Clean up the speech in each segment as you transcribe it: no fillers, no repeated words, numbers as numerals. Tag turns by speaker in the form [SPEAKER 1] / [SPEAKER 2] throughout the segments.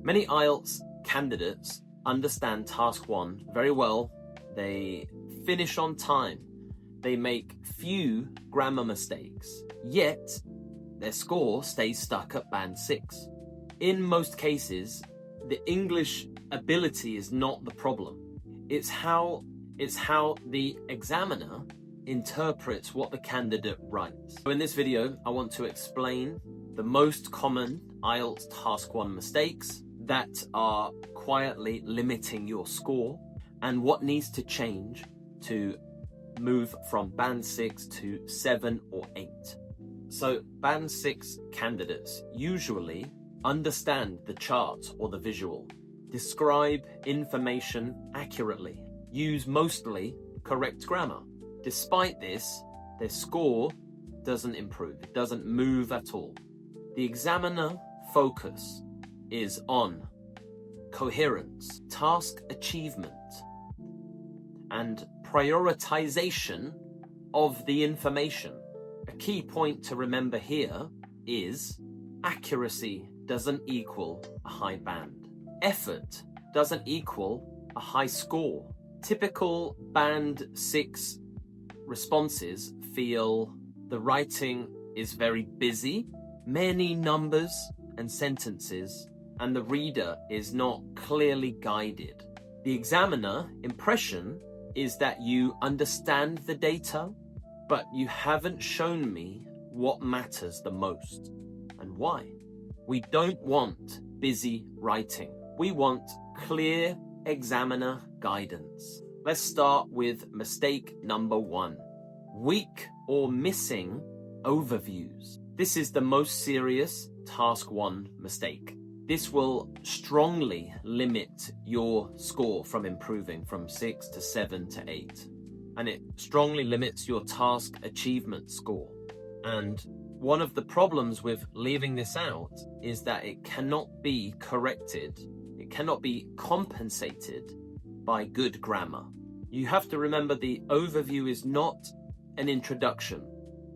[SPEAKER 1] Many IELTS candidates understand task 1 very well. They finish on time. They make few grammar mistakes, yet their score stays stuck at band 6. In most cases, the English ability is not the problem. It's how the examiner interprets what the candidate writes. So in this video, I want to explain the most common IELTS Task 1 mistakes that are quietly limiting your score and what needs to change to move from band 6 to 7 or 8. So band 6 candidates usually understand the chart or the visual, describe information accurately, use mostly correct grammar. Despite this, their score doesn't improve, it doesn't move at all. The examiner focus is on coherence, task achievement, and prioritization of the information. A key point to remember here is accuracy doesn't equal a high band. Effort doesn't equal a high score. Typical band 6 responses feel the writing is very busy, many numbers and sentences, and the reader is not clearly guided. The examiner impression is that you understand the data, but you haven't shown me what matters the most and why. We don't want busy writing. We want clear examiner guidance. Let's start with mistake number 1. Weak or missing overviews. This is the most serious task 1 mistake. This will strongly limit your score from improving from 6 to 7 to 8. And it strongly limits your task achievement score. And one of the problems with leaving this out is that it cannot be corrected. It cannot be compensated by good grammar. You have to remember the overview is not an introduction.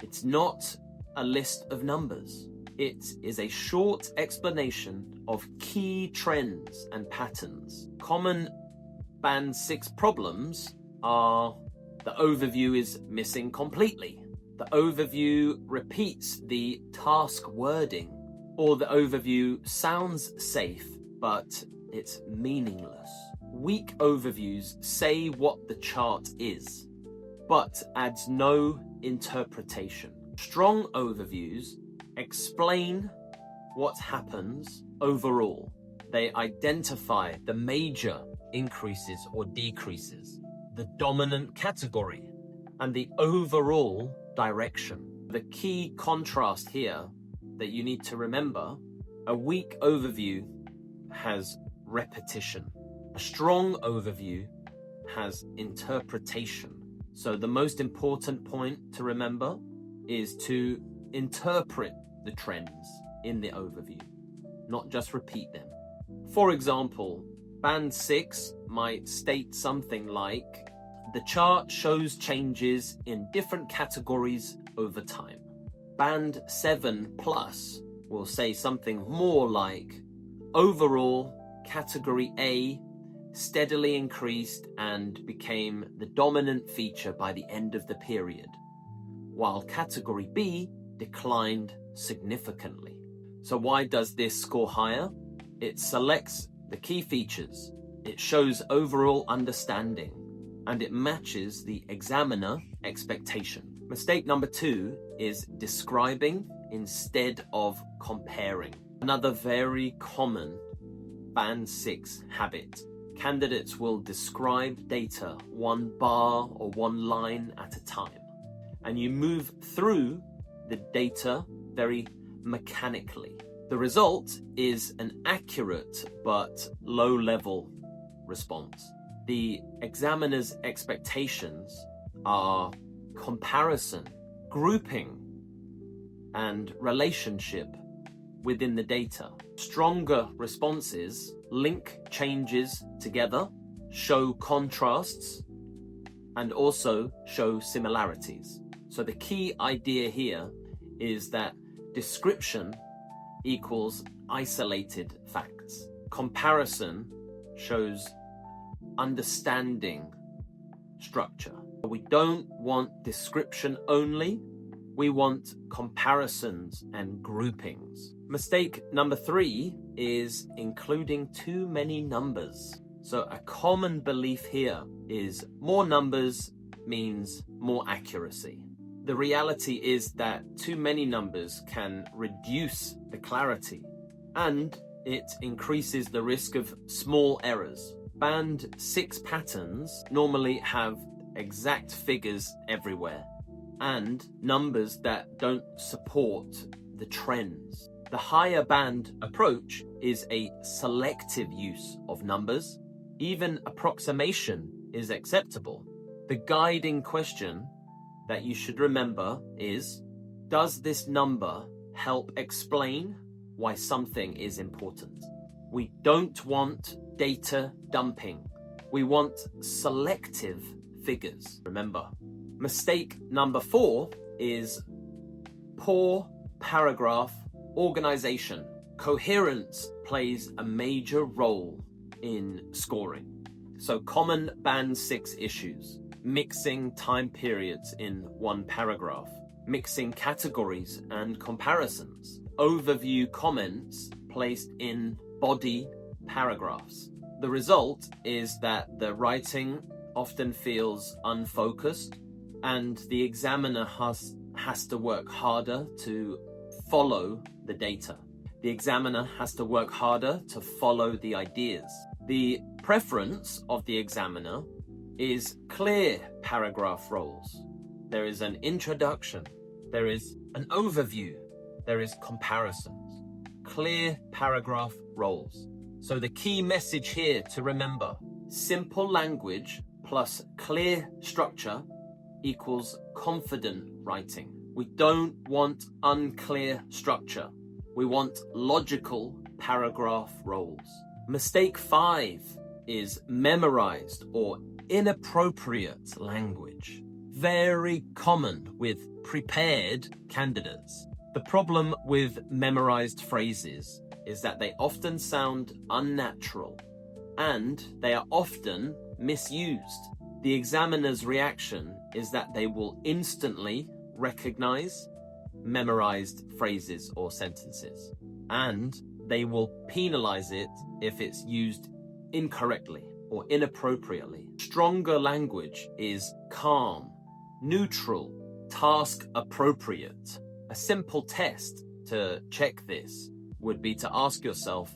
[SPEAKER 1] It's not a list of numbers. It is a short explanation of key trends and patterns. Common band 6 problems are the overview is missing completely. The overview repeats the task wording, or the overview sounds safe, but it's meaningless. Weak overviews say what the chart is, but adds no interpretation. Strong overviews explain what happens overall. They identify the major increases or decreases, the dominant category, and the overall direction. The key contrast here that you need to remember, a weak overview has repetition. A strong overview has interpretation. So the most important point to remember is to interpret the trends in the overview, not just repeat them. For example, band 6 might state something like, the chart shows changes in different categories over time. Band 7 plus will say something more like, overall, category A steadily increased and became the dominant feature by the end of the period, while category B declined significantly. So why does this score higher? It selects the key features, it shows overall understanding, and it matches the examiner expectation. Mistake number 2 is describing instead of comparing. Another very common band 6 habit. Candidates will describe data one bar or one line at a time, and you move through the data very mechanically. The result is an accurate but low-level response. The examiner's expectations are comparison, grouping, and relationship within the data. Stronger responses link changes together, show contrasts, and also show similarities. So the key idea here is that description equals isolated facts. comparison shows understanding structure. We don't want description only. We want comparisons and groupings. Mistake number 3 is including too many numbers. So a common belief here is more numbers means more accuracy. The reality is that too many numbers can reduce the clarity, and it increases the risk of small errors. Band 6 patterns normally have exact figures everywhere and numbers that don't support the trends. The higher band approach is a selective use of numbers. Even approximation is acceptable. The guiding question that you should remember is, does this number help explain why something is important? We don't want data dumping. We want selective figures, remember. Mistake number 4 is poor paragraph organization. Coherence plays a major role in scoring. So common band 6 issues: mixing time periods in one paragraph, mixing categories and comparisons, overview comments placed in body paragraphs. The result is that the writing often feels unfocused, and the examiner has to work harder to follow the data. The examiner has to work harder to follow the ideas. The preference of the examiner is clear paragraph roles. There is an introduction, there is an overview, there is comparisons. Clear paragraph roles. So the key message here to remember: simple language plus clear structure equals confident writing. We don't want unclear structure. We want logical paragraph roles. Mistake 5 is memorized or inappropriate language. Very common with prepared candidates. The problem with memorized phrases is that they often sound unnatural and they are often misused. The examiner's reaction is that they will instantly recognize memorized phrases or sentences, and they will penalize it if it's used incorrectly or inappropriately. Stronger language is calm, neutral, task appropriate. A simple test to check this would be to ask yourself,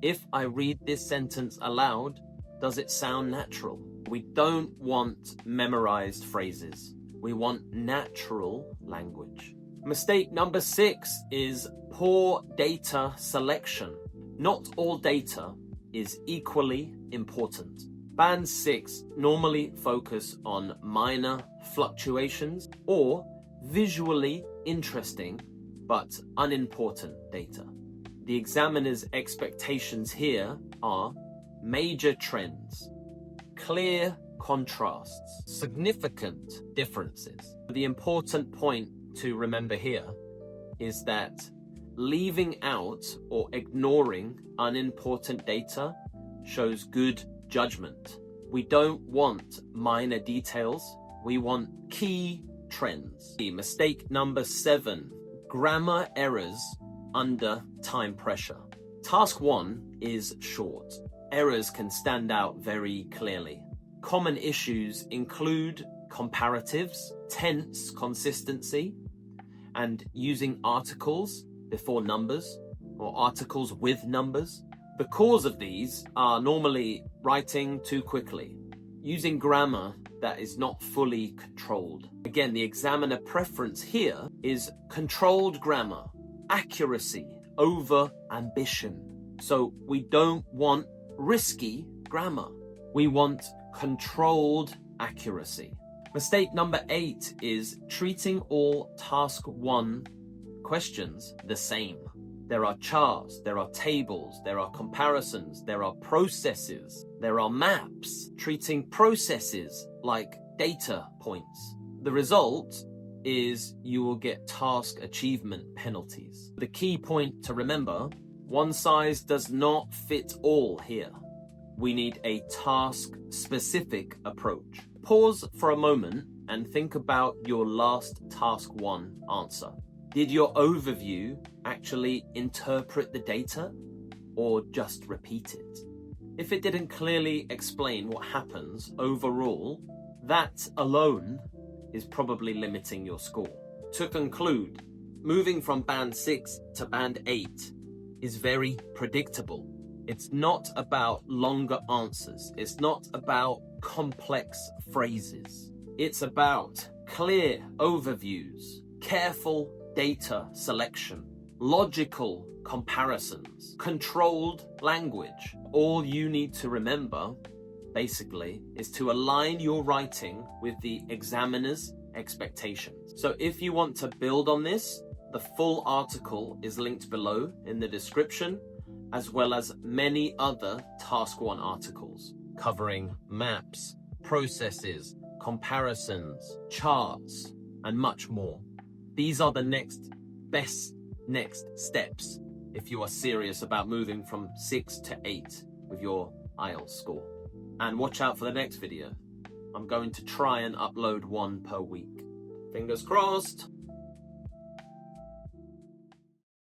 [SPEAKER 1] if I read this sentence aloud, does it sound natural? We don't want memorized phrases. We want natural language. Mistake number 6 is poor data selection. Not all data is equally important. Band 6 normally focus on minor fluctuations or visually interesting but unimportant data. The examiner's expectations here are major trends, clear contrasts, significant differences. The important point to remember here is that leaving out or ignoring unimportant data shows good judgment. We don't want minor details, we want key trends. Mistake number 7, grammar errors under time pressure. Task 1 is short. Errors can stand out very clearly. Common issues include comparatives, tense consistency, and using articles before numbers or articles with numbers. The cause of these are normally writing too quickly, using grammar that is not fully controlled. Again, the examiner preference here is controlled grammar, accuracy over ambition. So we don't want risky grammar. We want controlled accuracy. Mistake number 8 is treating all task 1 questions the same. There are charts, there are tables, there are comparisons, there are processes, there are maps, treating processes like data points. The result is you will get task achievement penalties. The key point to remember: One size does not fit all here. We need a task-specific approach. Pause for a moment and think about your last task 1 answer. Did your overview actually interpret the data or just repeat it? If it didn't clearly explain what happens overall, that alone is probably limiting your score. To conclude, moving from band 6 to band 8 is very predictable. It's not about longer answers. It's not about complex phrases. It's about clear overviews, careful data selection, logical comparisons, controlled language. All you need to remember, basically, is to align your writing with the examiner's expectations. So if you want to build on this, the full article is linked below in the description, as well as many other Task 1 articles covering maps, processes, comparisons, charts, and much more. These are the next steps if you are serious about moving from 6 to 8 with your IELTS score. And watch out for the next video. I'm going to try and upload 1 per week. Fingers crossed.